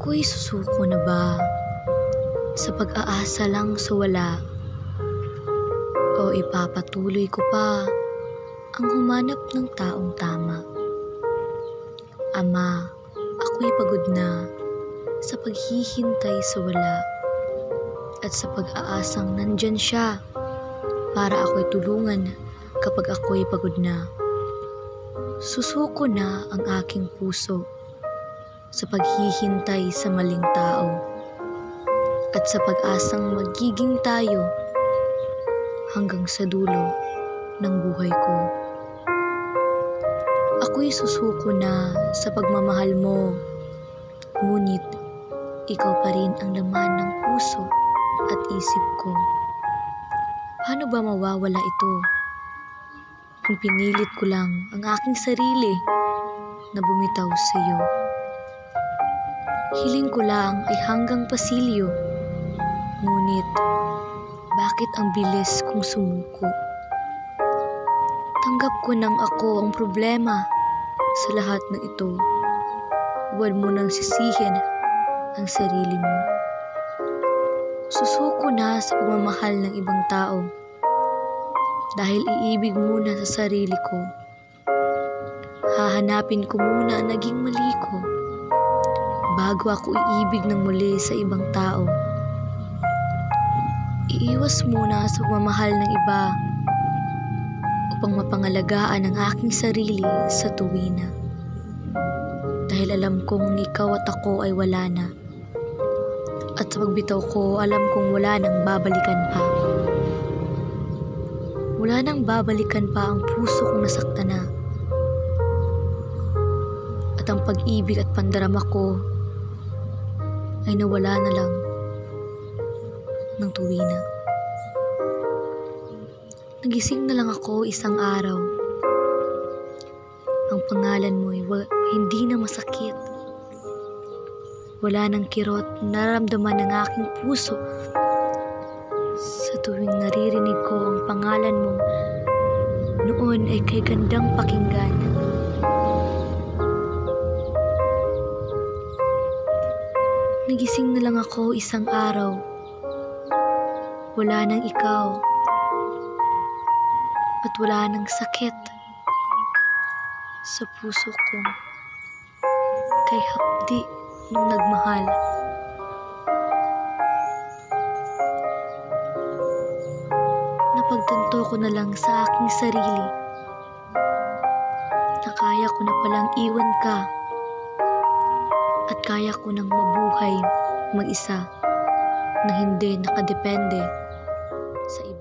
Ako'y susuko na ba sa pag-aasa lang sa wala? O ipapatuloy ko pa ang humanap ng taong tama? Ama, ako'y pagod na sa paghihintay sa wala at sa pag-aasang nandyan siya para ako'y tulungan kapag ako'y pagod na. Susuko na ang aking puso sa paghihintay sa maling tao at sa pag-asang magiging tayo hanggang sa dulo ng buhay ko. Ako'y susuko na sa pagmamahal mo, ngunit ikaw pa rin ang laman ng puso at isip ko. Paano ba mawawala ito kung pinilit ko lang ang aking sarili na bumitaw sa iyo? Hiling ko lang ay hanggang pasilyo, ngunit bakit ang bilis kong sumuko? Tanggap ko nang ako ang problema sa lahat ng ito. Huwag mo nang sisihin ang sarili mo. Susuko na sa pagmamahal ng ibang tao dahil iibig muna sa sarili ko. Hahanapin ko muna ang naging mali ko bago ako iibig ng muli sa ibang tao. Iiwas muna sa pagmamahal ng iba upang mapangalagaan ang aking sarili sa tuwina. Dahil alam kong ikaw at ako ay wala na. At sa pagbitaw ko, alam kong wala nang babalikan pa. Wala nang babalikan pa ang puso kong nasaktan na. At ang pag-ibig at pandarama ko ay nawala na lang ng tuwina. Nagising na lang ako isang araw. Ang pangalan mo ay hindi na masakit. Wala nang kirot na nararamdaman ng aking puso sa tuwing naririnig ko ang pangalan mo. Noon ay kay gandang pakinggan. Nagising na lang ako isang araw. Wala nang ikaw at wala nang sakit sa puso ko kay hapdi ng nagmahal. Napagtanto ko na lang sa aking sarili na kaya ko na palang iwan ka at kaya ko nang mabuhay mag-isa na hindi nakadepende sa iba.